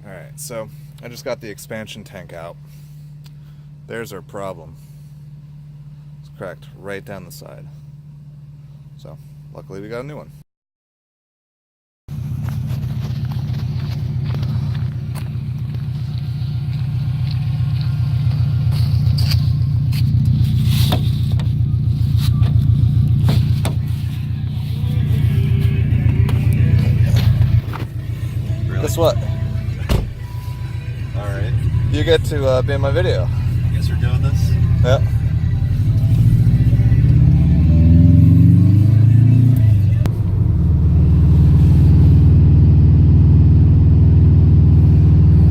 Alright, so I just got the expansion tank out. There's our problem. It's cracked right down the side. So, luckily we got a new one. Guess what? Alright. You get to be in my video. I guess we're doing this? Yeah.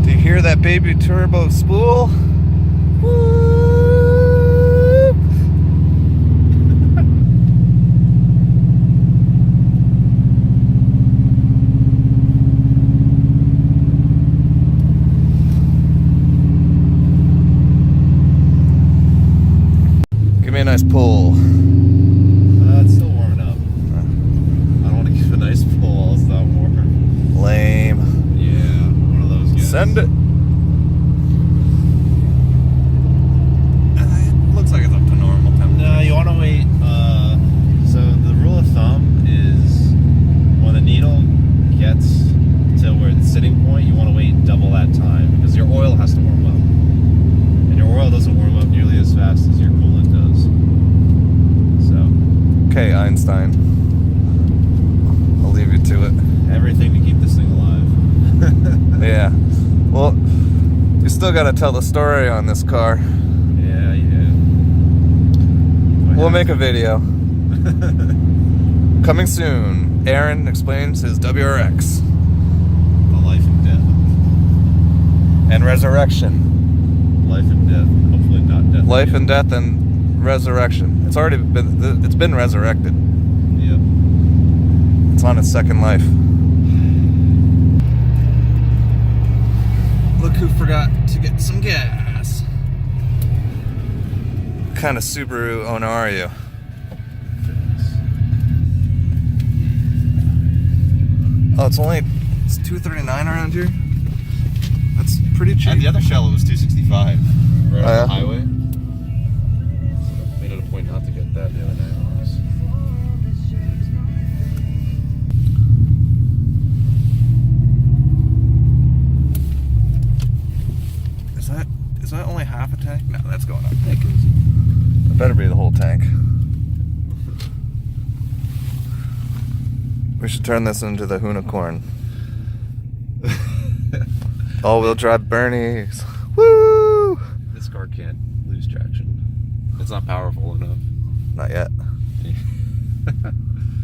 Do you hear that baby turbo spool? Woo! Give me a nice pull. It's still warming up. I don't want to give a nice pull while it's not warm. Lame. Yeah, one of those guys. Send it. It looks like it's up to normal temperature. No, you want to wait. So the rule of thumb is when the needle gets to where the sitting point, you want to wait double that time because your oil has to warm up. And your oil doesn't warm up nearly as fast as your coolant does. So. Okay, Einstein. I'll leave you to it. Everything to keep this thing alive. Yeah. Well, you still got to tell the story on this car. Yeah. We'll make a video. Coming soon. Aaron explains his WRX. The life and death. And resurrection. Life and death. Hopefully not death. Life and death and resurrection. It's already been resurrected. Yep. It's on its second life. Look who forgot to get some gas. What kind of Subaru owner are you? Oh, it's $239 around here. That's pretty cheap. And the other shell was $265 right on yeah? the highway. So made it a point not to get that the other night. Is that only half a tank? No, that's going up. It better be the whole tank. We should turn this into the Hoonicorn. All-wheel drive Bernies. Woo! This car can't lose traction. It's not powerful enough. Not yet.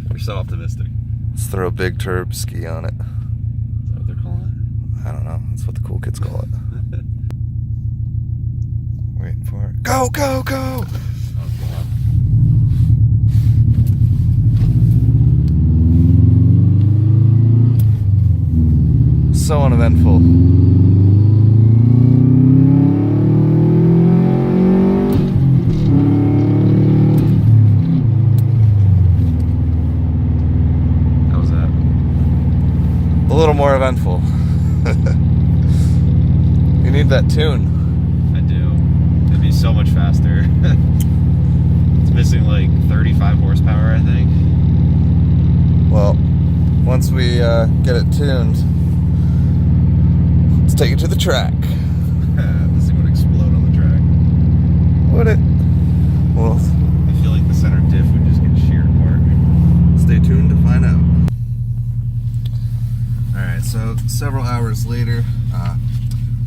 You're so optimistic. Let's throw a big turb ski on it. Is that what they're calling I don't know. That's what the cool kids call it. Waiting for it. Go, go, go! Oh, God. So uneventful. How was that? A little more eventful. You need that tune. I do. It'd be so much faster. It's missing like 35 horsepower, I think. Well, once we get it tuned, let's take it to the track. This thing would explode on the track. Would it? Well, I feel like the center diff would just get sheared apart. stay tuned to find out. Alright, so several hours later,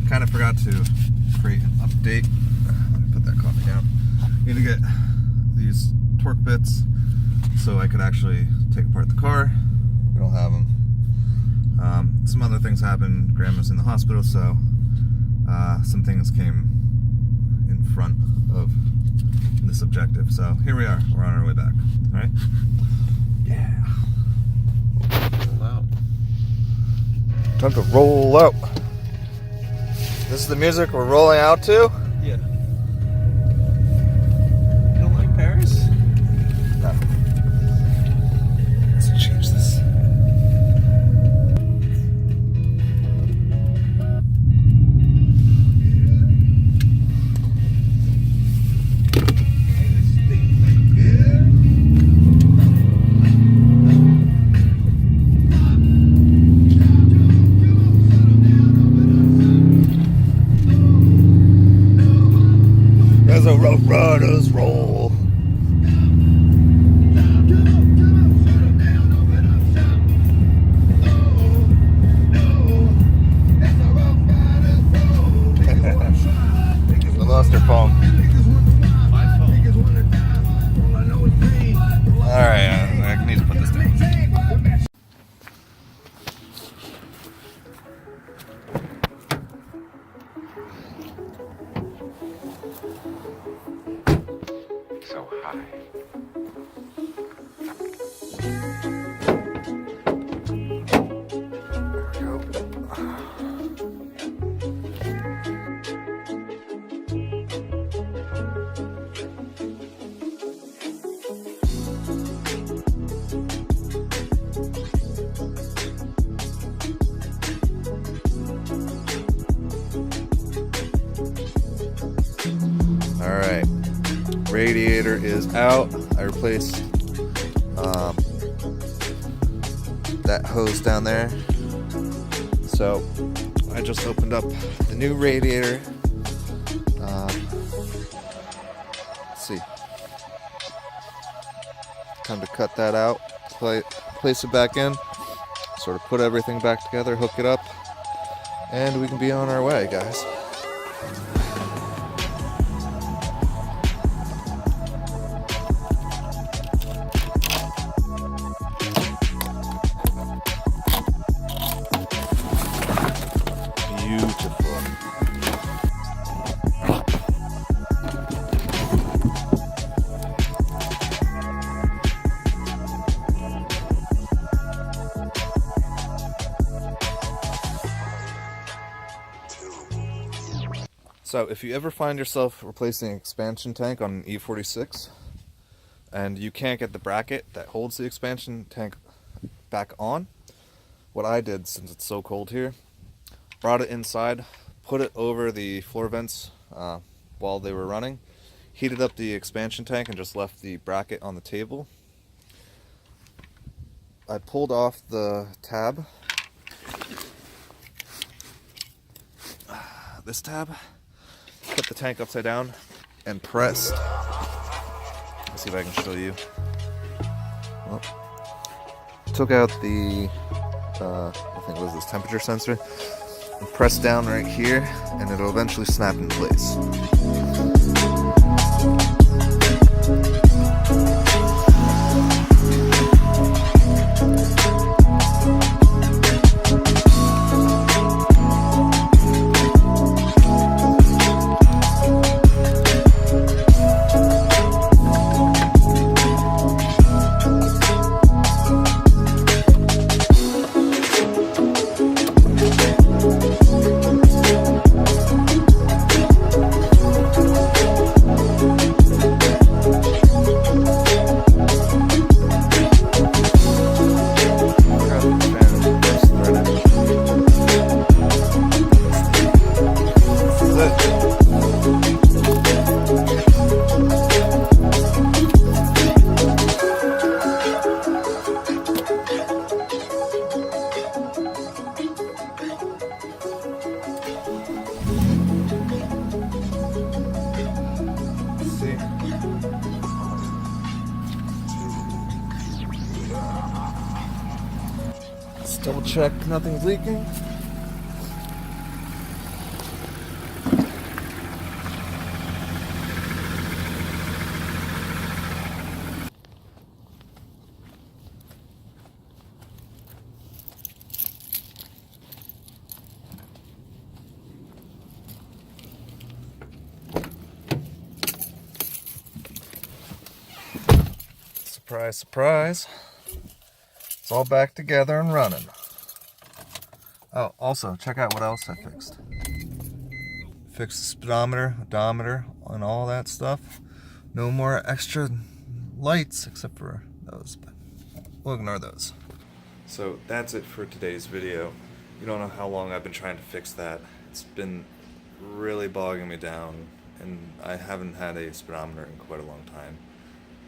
kind of forgot to create an update. Let me put that coffee down. Need to get these torque bits so I could actually take apart the car. We don't have them. Some other things happened. Grandma's in the hospital, so some things came in front of this objective. So here we are. We're on our way back. All right? Yeah. Roll out. Time to roll out. This is the music we're rolling out to? Yeah. You don't like Paris? No. Let's change this. Rough Riders roll. I lost her phone. Alright, I need to put this down. So high. Alright, radiator is out. I replaced that hose down there. So I just opened up the new radiator. Let's see. Time to cut that out, place it back in, sort of put everything back together, hook it up, and we can be on our way, guys. Beautiful. So if you ever find yourself replacing an expansion tank on an E46 and you can't get the bracket that holds the expansion tank back on, what I did, since it's so cold here, brought it inside, put it over the floor vents while they were running, heated up the expansion tank and just left the bracket on the table. I pulled off the tab, this tab, put the tank upside down and pressed. Let's see if I can show you. Well, took out the I think it was this temperature sensor, and pressed down right here, and it'll eventually snap in place. Let's double check nothing's leaking. Surprise, surprise. It's all back together and running. Oh, also, check out what else I fixed. Fixed the speedometer, odometer, and all that stuff. No more extra lights except for those, but we'll ignore those. So that's it for today's video. You don't know how long I've been trying to fix that. It's been really bogging me down, and I haven't had a speedometer in quite a long time.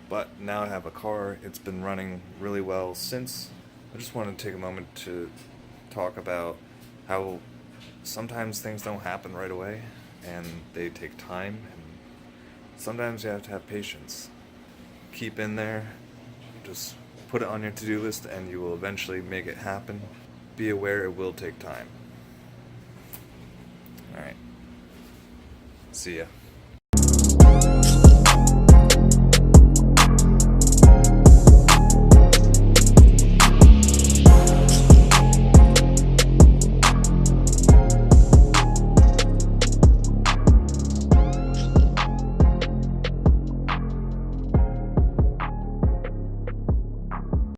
But now I have a car. It's been running really well since. I just wanted to take a moment to talk about how sometimes things don't happen right away and they take time, and sometimes you have to have patience. Keep in there, just put it on your to-do list and you will eventually make it happen. Be aware it will take time. Alright. See ya.